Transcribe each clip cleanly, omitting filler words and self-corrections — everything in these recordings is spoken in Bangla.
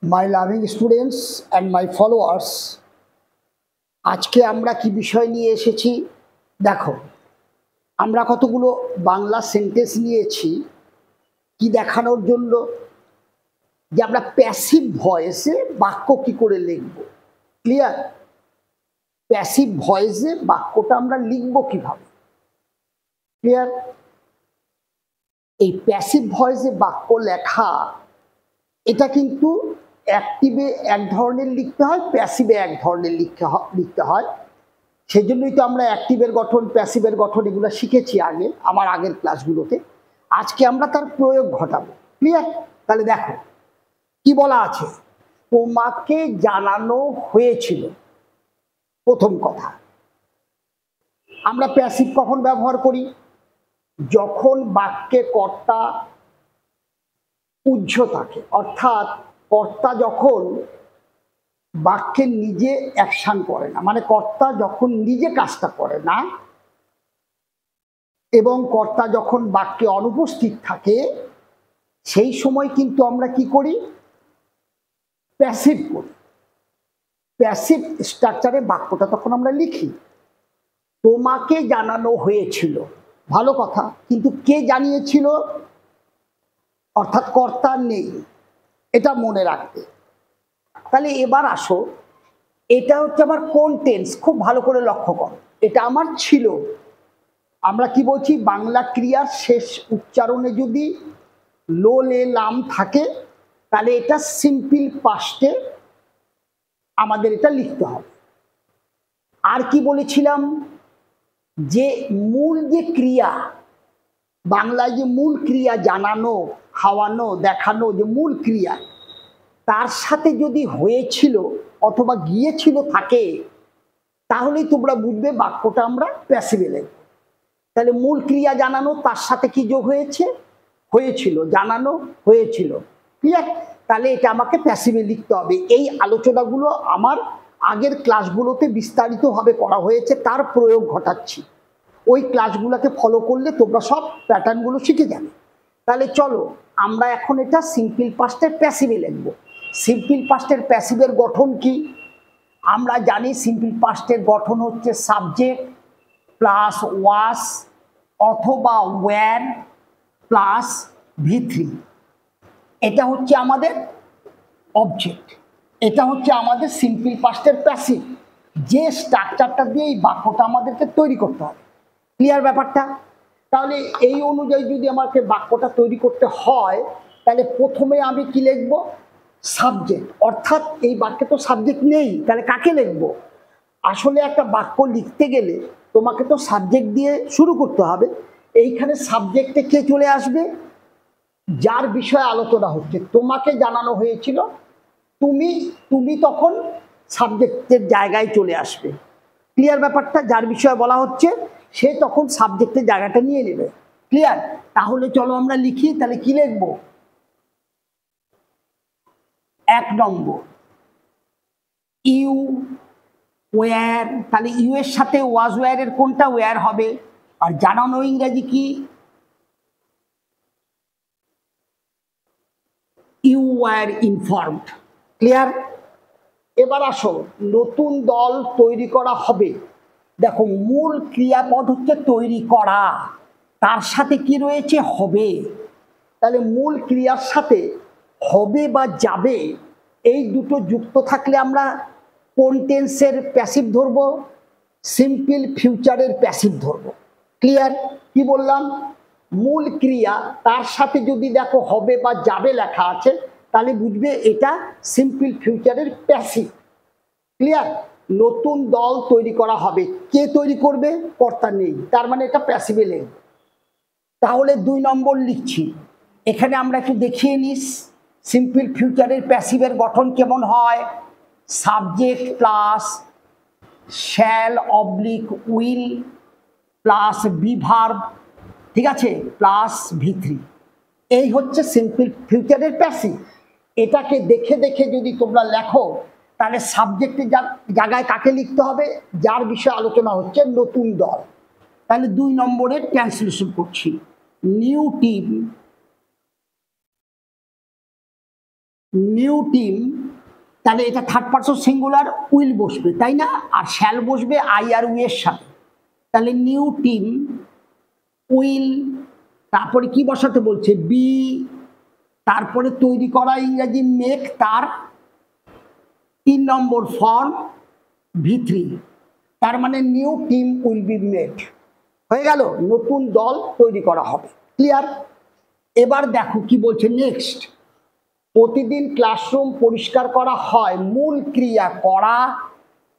My loving students and my followers, আজকে আমরা কি বিষয় নিয়ে এসেছি দেখো। আমরা কতগুলো বাংলা সেন্টেন্স নিয়েছি কি দেখানোর জন্য যে আমরা প্যাসিভ ভয়েসে বাক্য কি করে লিখব। ক্লিয়ার? প্যাসিভ ভয়েসে বাক্যটা আমরা লিখব কিভাবে। ক্লিয়ার? এই প্যাসিভ ভয়েসে বাক্য লেখা এটা কিন্তু অ্যাক্টিভে এক ধরনের লিখতে হয়, প্যাসিভে এক ধরনের লিখতে হয়। সেজন্যই তো আমরা অ্যাক্টিভের গঠন, প্যাসিভের গঠন এগুলো শিখেছি আগে আমার আগের ক্লাসগুলোতে। আজকে আমরা তার প্রয়োগ ঘটাবো। ক্লিয়ার? তাহলে দেখো কি বলা আছে, তোমাকে জানানো হয়েছিল। প্রথম কথা, আমরা প্যাসিভ কখন ব্যবহার করি? যখন বাক্যে কর্তা উহ্য থাকে, অর্থাৎ কর্তা যখন বাক্যে নিজে অ্যাকশন করে না, মানে কর্তা যখন নিজে কাজটা করে না এবং কর্তা যখন বাক্যে অনুপস্থিত থাকে, সেই সময় কিন্তু আমরা কি করি? প্যাসিভ করি। প্যাসিভ স্ট্রাকচারে বাক্যটা তখন আমরা লিখি। তোমাকে জানানো হয়েছিল, ভালো কথা, কিন্তু কে জানিয়েছিল? অর্থাৎ কর্তা নেই, এটা মনে রাখবে। তাহলে এবার আসো, এটা হচ্ছে আমার কোন টেন্স, খুব ভালো করে লক্ষ্য করো। এটা আমার ছিল। আমরা কি বলছি, বাংলা ক্রিয়ার শেষ উচ্চারণে যদি লো লে লাম থাকে তাহলে এটা সিম্পল পাস্টে আমাদের এটা লিখতে হবে। আর কি বলেছিলাম, যে মূল যে ক্রিয়া, বাংলায় যে মূল ক্রিয়া জানানো, খাওয়ানো, দেখানো, যে মূল ক্রিয়া, তার সাথে যদি হয়েছিল অথবা গিয়েছিল থাকে, তাহলেই তোমরা বুঝবে বাক্যটা আমরা প্যাসিভে লিখব। তাহলে মূল ক্রিয়া জানানো, তার সাথে কি যোগ হয়েছে? হয়েছিল, জানানো হয়েছিল। ক্লিয়ার? তাহলে এটা আমাকে প্যাসিভে লিখতে হবে। এই আলোচনাগুলো আমার আগের ক্লাসগুলোতে বিস্তারিতভাবে করা হয়েছে, তার প্রয়োগ ঘটাচ্ছি। ওই ক্লাসগুলোকে ফলো করলে তোমরা সব প্যাটার্নগুলো শিখে যাবে। তাহলে চলো আমরা এখন এটা সিম্পল পাস্টের প্যাসিভে লিখব। সিম্পল পাস্টের প্যাসিভের গঠন কি? আমরা জানি সিম্পল পাস্টের গঠন হচ্ছে সাবজেক্ট প্লাস ওয়াস অথবা ওয়্যার প্লাস ভি3। এটা হচ্ছে আমাদের অবজেক্ট, এটা হচ্ছে আমাদের সিম্পল পাস্টের প্যাসিভ, যে স্ট্রাকচারটা দিয়ে এই বাক্যটা আমাদেরকে তৈরি করতে হবে। ক্লিয়ার ব্যাপারটা? তাহলে এই অনুযায়ী যদি আমাকে বাক্যটা তৈরি করতে হয়, তাহলে প্রথমে আমি কি লিখব? সাবজেক্ট। অর্থাৎ এই বাক্যে তো সাবজেক্ট নেই, তাহলে কাকে লিখব? আসলে একটা বাক্য লিখতে গেলে তোমাকে তো সাবজেক্ট দিয়ে শুরু করতে হবে। এইখানে সাবজেক্টে কে চলে আসবে? যার বিষয়ে আলোচনা হচ্ছে। তোমাকে জানানো হয়েছিল, তুমি তখন সাবজেক্টের জায়গায় চলে আসবে। ক্লিয়ার ব্যাপারটা? যার বিষয়ে বলা হচ্ছে সে তখন সাবজেক্টের জায়গাটা নিয়ে নেবে। ক্লিয়ার? তাহলে চলো আমরা লিখি। তাহলে কি লিখব? 1 নম্বর, ইউ ওয়্যার। তাহলে ইউ এর সাথে ওয়াজ ওয়্যারের কোনটা ওয়্যার হবে? আর জানানো ইংরেজি কি? You were informed. ক্লিয়ার? এবার আসো, নতুন দল তৈরি করা হবে। দেখো মূল ক্রিয়াপদ হচ্ছে তৈরি করা, তার সাথে কি রয়েছে? হবে। তাহলে মূল ক্রিয়ার সাথে হবে বা যাবে এই দুটো যুক্ত থাকলে আমরা কোন টেন্সের প্যাসিভ ধরব? সিম্পল ফিউচারের প্যাসিভ ধরব। ক্লিয়ার? কি বললাম? মূল ক্রিয়া, তার সাথে যদি দেখো হবে বা যাবে লেখা আছে, তাহলে বুঝবে এটা সিম্পল ফিউচারের প্যাসিভ। ক্লিয়ার? নতুন দল তৈরি করা হবে, কে তৈরি করবে? কর্তা নেই, তার মানে এটা প্যাসিভে লিখব। তাহলে 2 নম্বর লিখছি। এখানে আমরা একটু দেখিয়ে নিস সিম্পল ফিউচারের প্যাসিভের গঠন কেমন হয়। Subject plus shall oblique will plus be verb, ঠিক আছে, প্লাস ভি3। এই হচ্ছে সিম্পল ফিউচারের প্যাসিভ। এটাকে দেখে দেখে যদি তোমরা লেখো, তাহলে সাবজেক্টের জায়গায় কাকে লিখতে হবে? যার বিষয়ে আলোচনা হচ্ছে, নতুন দল। তাহলে 2 নম্বরের ট্রান্সলেশন করছি। নিউ টিম নিউ টিম, তাহলে এটা থার্ড পারসন সিঙ্গুলার, উইল বসবে তাই না, আর শ্যাল বসবে আই আর উই এর সাথে। তাহলে নিউ টিম উইল, তারপরে কি বসাতে বলছে বি, তারপরে তৈরি করা ইংরেজি মেক, তার 3 নম্বর ফর্ম V3, তার মানে new team will be made, হয়ে গেল, নতুন দল তৈরি করা হবে। ক্লিয়ার? এবার দেখো কি বলছে নেক্সট, প্রতিদিন ক্লাসরুম পরিষ্কার করা হয়, মূল ক্রিয়া করা,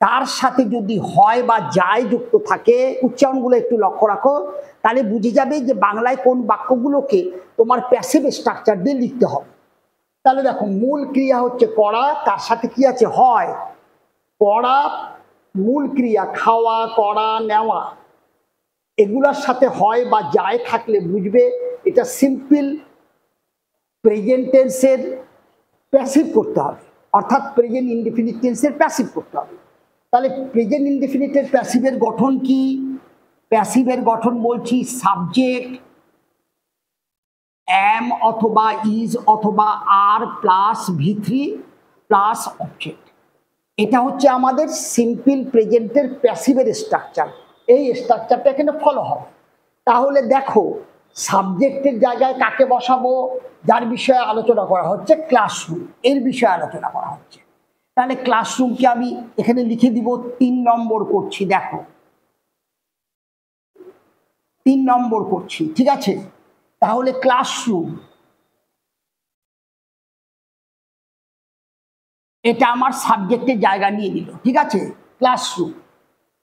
তার সাথে যদি হয় বা যায় যুক্ত থাকে, উচ্চারণগুলো একটু লক্ষ্য রাখো, তাহলে বুঝে যাবে যে বাংলায় কোন বাক্যগুলোকে তোমার প্যাসিভ স্ট্রাকচার দিয়ে লিখতে হবে। তাহলে দেখো মূল ক্রিয়া হচ্ছে করা, তার সাথে কি আছে হয়, করা মূল ক্রিয়া, খাওয়া করা নেওয়া, এগুলোর সাথে হয় বা যায় থাকলে বুঝবে এটা সিম্পল প্রেজেন্ট টেন্সের প্যাসিভ করতে হবে, অর্থাৎ প্রেজেন্ট ইনডিফিনিট টেন্সের প্যাসিভ করতে হবে। তাহলে প্রেজেন্ট ইনডিফিনিটের প্যাসিভের গঠন কি? প্যাসিভের গঠন বলছি সাবজেক্ট এম অথবা ইজ অথবা আর প্লাস V3 প্লাস অবজেক্ট। এটা হচ্ছে আমাদের সিম্পল প্রেজেন্টের প্যাসিভের স্ট্রাকচার। এই স্ট্রাকচারটা এখানে ফলো হবে। তাহলে দেখো সাবজেক্টের জায়গায় কাকে বসাবো? যার বিষয়ে আলোচনা করা হচ্ছে ক্লাসরুম, এর বিষয়ে আলোচনা করা হচ্ছে। তাহলে ক্লাসরুমকে আমি এখানে লিখে দিব 3 নম্বর করছি, দেখো 3 নম্বর করছি, ঠিক আছে। তাহলে ক্লাসরুম এটা আমার সাবজেক্টের জায়গা নিয়ে নিল, ঠিক আছে। ক্লাসরুম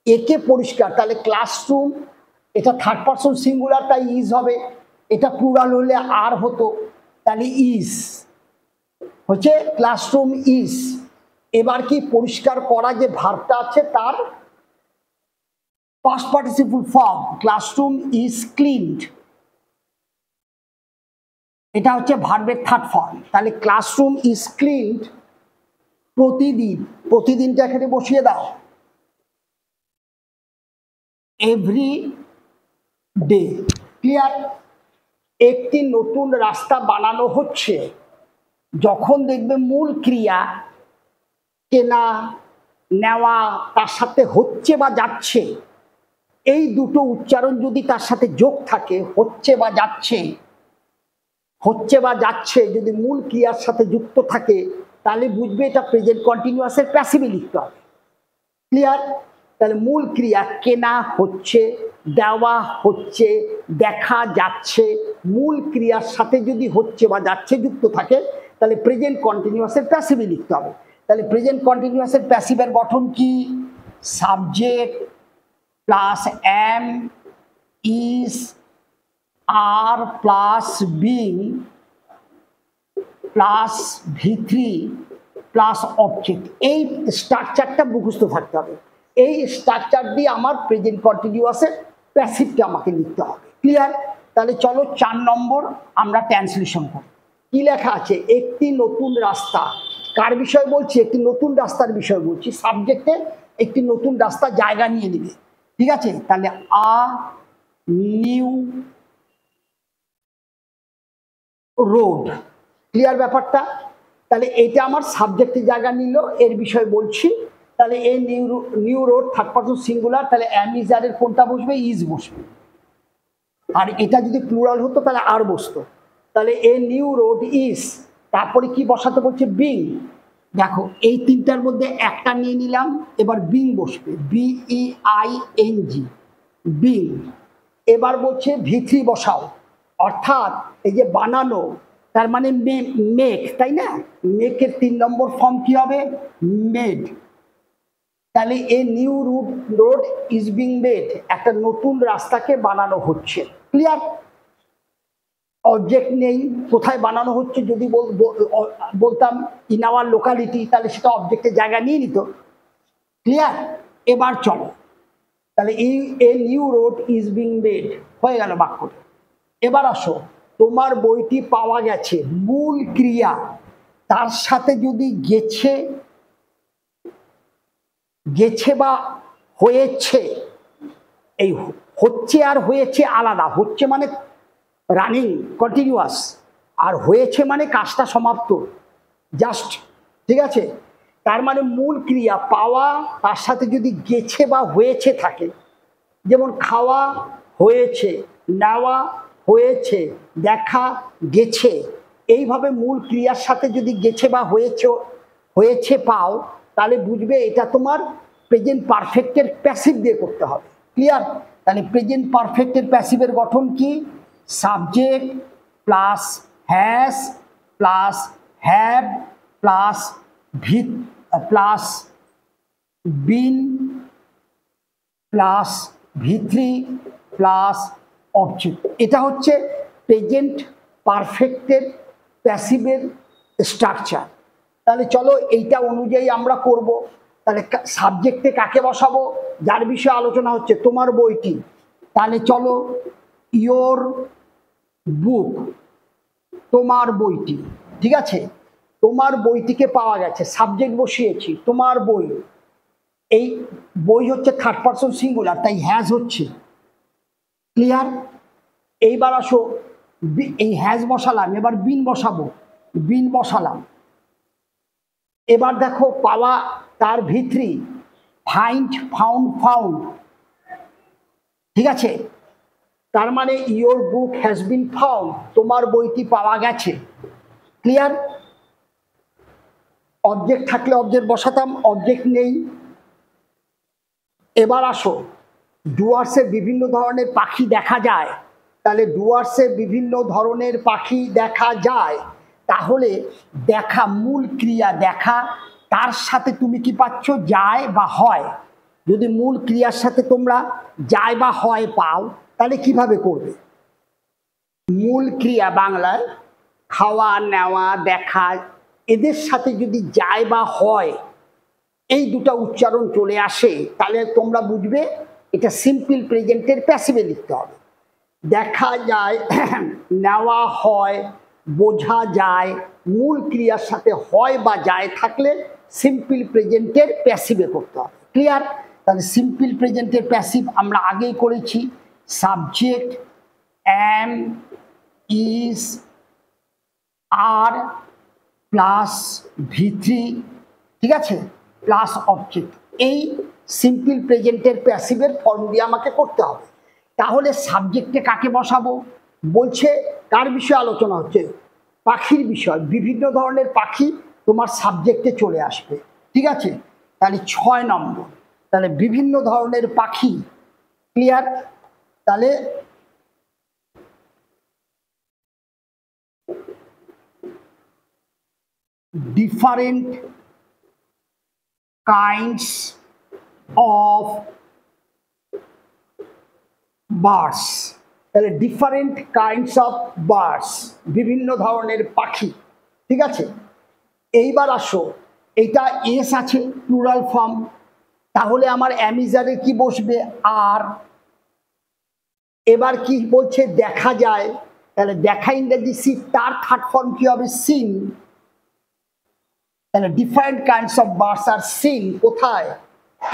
একে পরিষ্কার, তাহলে ক্লাসরুম এটা থার্ড পারসন সিঙ্গুলার, তাই ইজ হবে, এটা প্লুরাল হলে আর হতো, তাহলে ইজ হচ্ছে ক্লাসরুম ইজ। এবার কি পরিষ্কার করা যে ভার্বটা আছে তার past participle form, classroom is cleaned, এটা হচ্ছে ভার্বের থার্ড ফর্ম। তাহলে ক্লাসরুম ইজ ক্লিনড প্রতিদিন, প্রতিদিনটা এখানে বসিয়ে দাও, এভরি ডে। ক্লিয়ার? একটি নতুন রাস্তা বানানো হচ্ছে, যখন দেখবে মূল ক্রিয়া কেনা নেওয়া তার সাথে হচ্ছে বা যাচ্ছে, এই দুটো উচ্চারণ যদি তার সাথে যোগ থাকে, হচ্ছে বা যাচ্ছে, হচ্ছে বা যাচ্ছে যদি মূল ক্রিয়ার সাথে যুক্ত থাকে, তাহলে বুঝবে এটা প্রেজেন্ট কন্টিনিউয়াসের প্যাসিভে লিখতে হবে। ক্লিয়ার? তাহলে মূল ক্রিয়া কেনা হচ্ছে, দেওয়া হচ্ছে, দেখা যাচ্ছে, মূল ক্রিয়ার সাথে যদি হচ্ছে বা যাচ্ছে যুক্ত থাকে, তাহলে প্রেজেন্ট কন্টিনিউয়াসের প্যাসিভে লিখতে হবে। তাহলে প্রেজেন্ট কন্টিনিউয়াসের প্যাসিভের গঠন কি? Subject plus am is are plus being plus V3 plus object. এই স্ট্রাকচারটা মুখস্থ থাকতে হবে। এই স্ট্রাকচার দিয়ে আমার প্রেজেন্ট কন্টিনিউয়াসের প্যাসিভটা আমাকে লিখতে হবে। ক্লিয়ার? তাহলে চলো 4 নম্বর আমরা ট্রান্সলেশন করি। কি লেখা আছে? একটি নতুন রাস্তা, কার বিষয় বলছি? একটি নতুন রাস্তার বিষয় বলছি। সাবজেক্টে একটি নতুন রাস্তা জায়গা নিয়ে নেবে, ঠিক আছে। তাহলে আ নিউ রোড। ক্লিয়ার ব্যাপারটা? তাহলে এটা আমার সাবজেক্টের জায়গা নিল, এর বিষয় বলছি। তাহলে এই new road third person singular, তাহলে এম ইজ আর এর কোনটা বসবে? ইজ বসবে। আর এটা যদি প্লুরাল হতো তাহলে আর বসতো। তাহলে এ নিউ রোড ইজ, তারপরে কি বসাতে বলছে? বিং। দেখো এই তিনটার মধ্যে একটা নিয়ে নিলাম, এবার বিং বসবে, BEING, বিং। এবার বলছে V3 বসাও, অর্থাৎ এই যে বানানো, তার মানে মেক, তাই না? মেকের 3 নম্বর ফর্ম কি হবে? মেড। তাহলে a new road is being made, একটা নতুন রাস্তাকে বানানো হচ্ছে। ক্লিয়ার? অবজেক্ট নেই, কোথায় বানানো হচ্ছে যদি বলতাম ইন আওয়ার লোকালিটি, তাহলে সেটা অবজেক্টের জায়গা নিয়ে নিত। ক্লিয়ার? এবার চলো, তাহলে a new road is being made হয়ে গেল বাক্যটা। এবার আসো, তোমার বইটি পাওয়া গেছে, মূল ক্রিয়া তার সাথে যদি গেছে, গেছে বা হয়েছে, এই হচ্ছে আর হয়েছে আলাদা। হচ্ছে মানে রানিং কন্টিনিউয়াস, আর হয়েছে মানে কাজটা সমাপ্ত। জাস্ট, ঠিক আছে। তার মানে মূল ক্রিয়া পাওয়া, তার সাথে যদি গেছে বা হয়েছে থাকে, যেমন খাওয়া হয়েছে, নেওয়া হয়েছে, দেখা গেছে, এইভাবে মূল ক্রিয়ার সাথে যদি গেছে বা হয়েছে পাও, তাহলে বুঝবে এটা তোমার প্রেজেন্ট পারফেক্টের প্যাসিভ দিয়ে করতে হবে। ক্লিয়ার? তাহলে প্রেজেন্ট পারফেক্টের প্যাসিভের গঠন কি? Subject plus has plus have plus plus been plus V3 plus object. এটা হচ্ছে প্রেজেন্ট পারফেক্টের প্যাসিভের স্ট্রাকচার। তাহলে চলো এইটা অনুযায়ী আমরা করব। তাহলে সাবজেক্টে কাকে বসাবো? যার বিষয়ে আলোচনা হচ্ছে তোমার বইটি। তাহলে চলো ইয়োর বুক, তোমার বইটি, ঠিক আছে। তোমার বইটিকে পাওয়া গেছে, সাবজেক্ট বসিয়েছি তোমার বই। এই বই হচ্ছে থার্ড পারসন সিঙ্গুলার, তাই হ্যাজ হচ্ছে। ক্লিয়ার? এইবার আসো, এই হ্যাজ বসালাম, এবার বিন বসাবো, বিন বসালাম। এবার দেখো পাওয়া তার V3, ফাইন্ড ফাউন্ড ফাউন্ড, ঠিক আছে। তার মানে your book has been found, তোমার বইটি পাওয়া গেছে। ক্লিয়ার? অবজেক্ট থাকলে অবজেক্ট বসাতাম, অবজেক্ট নেই। এবার আসো, ডুয়ার্সে বিভিন্ন ধরনের পাখি দেখা যায়। তাহলে ডুয়ার্সে বিভিন্ন ধরনের পাখি দেখা যায়, তাহলে দেখা মূল ক্রিয়া দেখা, তার সাথে তুমি কি পাচ্ছ? যায় বা হয়। যদি মূল ক্রিয়ার সাথে তোমরা যায় বা হয় পাও, তাহলে কিভাবে করবে? মূল ক্রিয়া বাংলায় খাওয়া, নেওয়া, দেখা, এদের সাথে যদি যায় বা হয় এই দুটো উচ্চারণ চলে আসে, তাহলে তোমরা বুঝবে এটা সিম্পল প্রেজেন্টের প্যাসিভে লিখতে হবে। দেখা যায়, নেওয়া হয়, বোঝা যায়, মূল ক্রিয়ার সাথে হয় বা যায় থাকলে সিম্পল প্রেজেন্টের প্যাসিভে করতে হবে। ক্লিয়ার? তাহলে সিম্পল প্রেজেন্টের প্যাসিভ আমরা আগেই করেছি, subject am, is, are plus V3, ঠিক আছে, প্লাস অবজেক্ট। এই সিম্পল প্রেজেন্টের প্যাসিভের ফর্ম দিয়ে আমাকে করতে হবে। তাহলে সাবজেক্টে কাকে বসাবো? বলছে কার বিষয়ে আলোচনা হচ্ছে? পাখির বিষয়। বিভিন্ন ধরনের পাখি তোমার সাবজেক্টে চলে আসবে, ঠিক আছে। তাহলে 6 নম্বর, তাহলে বিভিন্ন ধরনের পাখি। ক্লিয়ার? তাহলে different kinds of birds, তাহলে ডিফারেন্ট কাইন্ডস অফ বার্ডস, বিভিন্ন ধরনের পাখি, ঠিক আছে। এইবার আসো, এটা এস আছে প্লুরাল ফর্ম, তাহলে আমার অ্যামিজারে কি বসবে? আর। এবার কি বলছে? দেখা যায়, তাহলে দেখা ইংরেজি সি, তার থার্ড ফর্ম কি হবে? সিন। তাহলে different kinds of birds R scene কোথায়?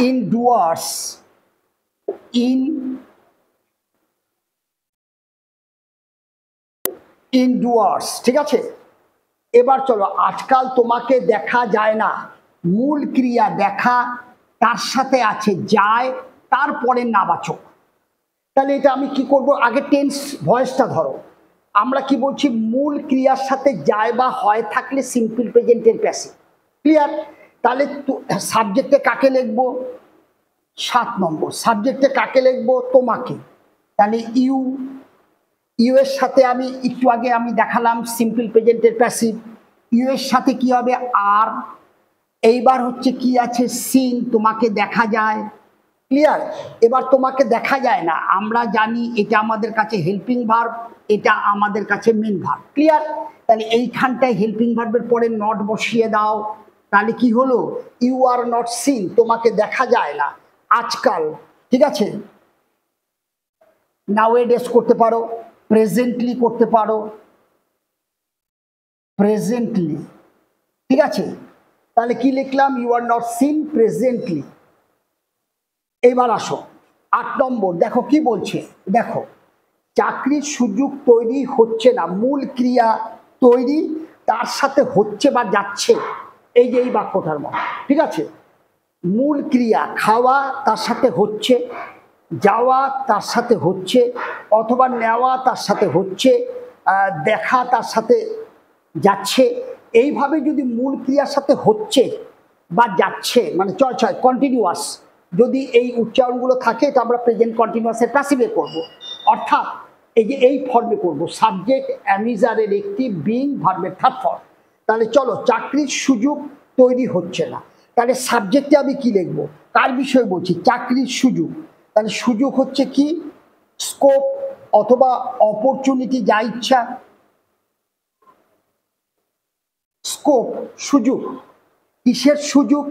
ইন ডুয়ার্স, ইনডুয়ার্স, ঠিক আছে। এবার চলো, আজকাল তোমাকে দেখা যায় না, মূল ক্রিয়া দেখা, তার সাথে আছে যায়, তারপরে নাবাচক। তাহলে এটা আমি কি করব? আগে টেন্স ভয়েসটা ধরো। আমরা কি বলছি? মূল ক্রিয়ার সাথে যায় বা হয় থাকলে সিম্পল প্রেজেন্টের প্যাসিভ। ক্লিয়ার? তাহলে সাবজেক্টে কাকে লিখবো? 7 নম্বর, সাবজেক্টে কাকে লিখবো? তোমাকে। তাহলে ইউ, ইউ এর সাথে আমি একটু আগে আমি দেখালাম সিম্পল প্রেজেন্টের প্যাসিভ, ইউ এর সাথে কি হবে? আর। এইবার হচ্ছে কি আছে? সিন, তোমাকে দেখা যায়। ক্লিয়ার? এবার তোমাকে দেখা যায় না, আমরা জানি এটা আমাদের কাছে হেল্পিং ভার্ব, এটা আমাদের কাছে মেন ভার্ব। ক্লিয়ার? তাহলে এইখানটায় হেল্পিং ভার্বের পরে নট বসিয়ে দাও, তাহলে কি হলো? ইউ আর নট সিন, তোমাকে দেখা যায় না আজকাল, ঠিক আছে। নাওএডেজ করতে পারো, প্রেজেন্টলি করতে পারো, প্রেজেন্টলি, ঠিক আছে। তাহলে কি লিখলাম? You are not seen presently. এবার আসো 8 নম্বর, দেখো কি বলছে, দেখো চাকরির সুযোগ তৈরি হচ্ছে না, মূল ক্রিয়া তৈরি, তার সাথে হচ্ছে বা যাচ্ছে, এই যে এই বাক্যটার মতো, ঠিক আছে। মূল ক্রিয়া খাওয়া তার সাথে হচ্ছে, যাওয়া তার সাথে হচ্ছে, অথবা নেওয়া তার সাথে হচ্ছে, দেখা তার সাথে যাচ্ছে। এইভাবে যদি মূল ক্রিয়ার সাথে হচ্ছে বা যাচ্ছে মানে চয় ছয় কন্টিনিউয়াস যদি এই উচ্চারণগুলো থাকে, এটা আমরা প্রেজেন্ট কন্টিনিউয়াসের প্যাসিভে করব। অর্থাৎ এই যে এই ফর্মে করব, সাবজেক্ট অ্যামিজারের একটি বিং ভার্বের থার্ড ফর্ম। তাহলে চলো, চাকরির সুযোগ তৈরি হচ্ছে না, তাহলে সাবজেক্টে আমি কি লিখব, কার বিষয়ে বলছি, চাকরির সুযোগ। তাহলে সুযোগ হচ্ছে কি, স্কোপ অথবা অপরচুনিটি, যা ইচ্ছা। স্কোপ সুযোগ, কিসের সুযোগ,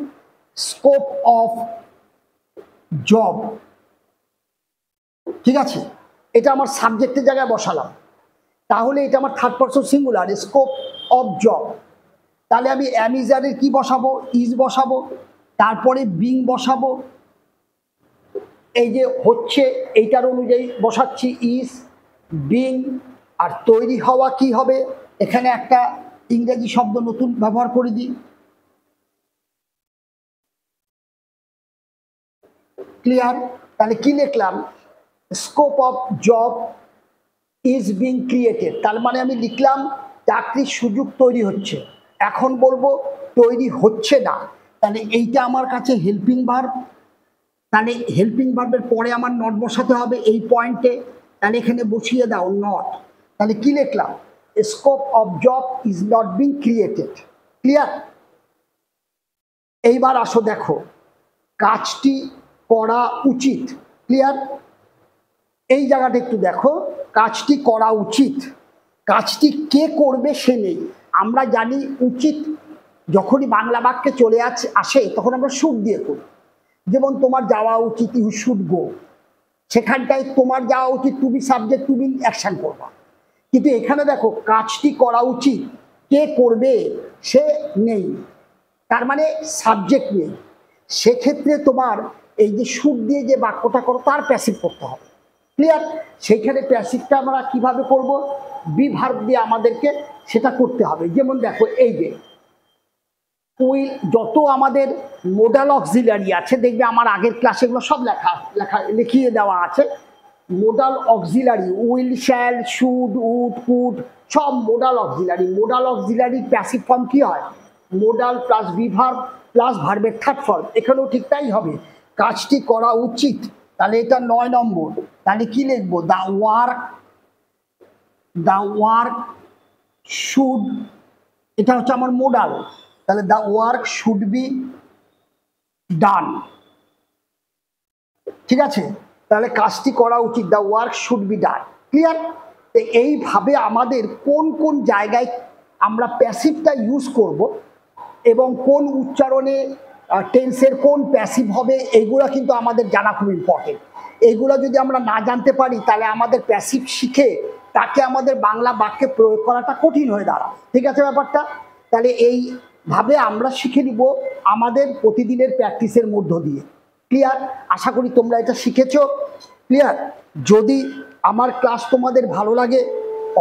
স্কোপ অফ জব, ঠিক আছে। এটা আমার সাবজেক্টের জায়গায় বসালাম, তাহলে এটা আমার third person singular, scope of job. তাহলে আমি অ্যামিজারের কি বসাবো, ইজ বসাবো, তারপরে বিং বসাবো, এই যে হচ্ছে এইটার অনুযায়ী বসাচ্ছি ইজ, বিং। আর তৈরি হওয়া কি হবে, এখানে একটা ইংরেজি শব্দ নতুন ব্যবহার করে দিই, ক্লিয়ার। তাহলে কি লিখলাম, scope of job is being created. তার মানে আমি লিখলাম চাকরির সুযোগ তৈরি হচ্ছে। এখন বলবো তৈরি হচ্ছে না, তাহলে এইটা আমার কাছে হেল্পিং ভার্ব। তাহলে হেল্পিং ভার্বের পরে আমার নট বসাতে হবে এই পয়েন্টে, তাহলে এখানে বসিয়ে দাও নট। তাহলে কি লিখলাম, scope of job is not being created, clear. এইবার আসো দেখো, কাজটি করা উচিত, ক্লিয়ার। এই জায়গাটা একটু দেখো, কাজটি করা উচিত, কাজটি কে করবে সে নেই। আমরা জানি উচিত যখনই বাংলা বাক্যে চলে আসে তখন আমরা শুড দিয়ে করি। যেমন তোমার যাওয়া উচিত, ইউ শুড গো, সেখানটায় তোমার যাওয়া উচিত, তুমি সাবজেক্ট, তুমি অ্যাকশন করবা। কিন্তু এখানে দেখো কাজটি করা উচিত, কে করবে সে নেই, তার মানে সাবজেক্ট নেই। সেক্ষেত্রে তোমার এই যে শুড দিয়ে যে বাক্যটা করো তার প্যাসিভ করতে হবে, ক্লিয়ার। সেইখানে প্যাসিভটা আমরা কিভাবে করব, বি ভার্ব দিয়ে আমাদেরকে সেটা করতে হবে। যেমন দেখো এই যে উইল, যত আমাদের মোডাল অক্সিলারি আছে, দেখবে আমার আগের ক্লাসে এগুলো সব লিখিয়ে দেওয়া আছে। Modal auxiliary will, shall, should, would, could, সব মোডাল অক্সিলারি। মোডাল অক্সিলারির প্যাসিভ ফর্ম কি হয়, modal plus be verb plus ভার্বের থার্ড ফর্ম। এখানেও ঠিক তাই হবে, কাজটি করা উচিত, তাহলে এটা 9 নম্বর। তাহলে কি লিখবো, দ্য ওয়ার্ক শুড, এটা হচ্ছে আমার মোডাল, তাহলে the work should be done, ঠিক আছে। তাহলে কাজটি করা উচিত, the work should be done, clear. এইভাবে আমাদের কোন কোন জায়গায় আমরা প্যাসিভটা ইউজ করব এবং কোন উচ্চারণে টেন্সের কোন প্যাসিভ হবে, এইগুলো কিন্তু আমাদের জানা খুব ইম্পর্টেন্ট। এইগুলো যদি আমরা না জানতে পারি তাহলে আমাদের প্যাসিভ শিখে তাকে আমাদের বাংলা বাক্যে প্রয়োগ করাটা কঠিন হয়ে দাঁড়ায়, ঠিক আছে ব্যাপারটা। তাহলে এইভাবে আমরা শিখে নিব আমাদের প্রতিদিনের প্র্যাকটিসের মধ্য দিয়ে, ক্লিয়ার। আশা করি তোমরা এটা শিখেছো, ক্লিয়ার। যদি আমার ক্লাস তোমাদের ভালো লাগে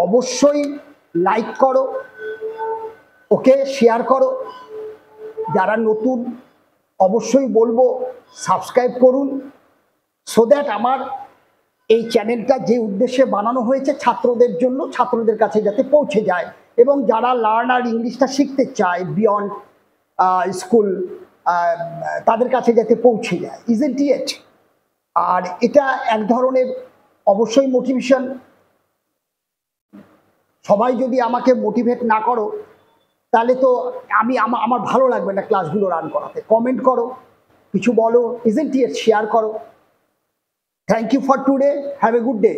অবশ্যই লাইক করো, ওকে, শেয়ার করো। যারা নতুন অবশ্যই বলবো সাবস্ক্রাইব করুন, সো দ্যাট আমার এই চ্যানেলটা যে উদ্দেশ্যে বানানো হয়েছে ছাত্রদের জন্য, ছাত্রদের কাছে যাতে পৌঁছে যায়, এবং যারা লার্নার ইংলিশটা শিখতে চায় বিয়ন্ড স্কুল, তাদের কাছে যাতে পৌঁছে যায়, ইজন্ট ইট। আর এটা এক ধরনের অবশ্যই মোটিভেশন। সবাই যদি আমাকে মোটিভেট না করো তাহলে তো আমার ভালো লাগবে না ক্লাসগুলো রান করাতে। কমেন্ট করো, কিছু বলো, ইজন্ট ইট, শেয়ার করো। Thank you for today, have a good day.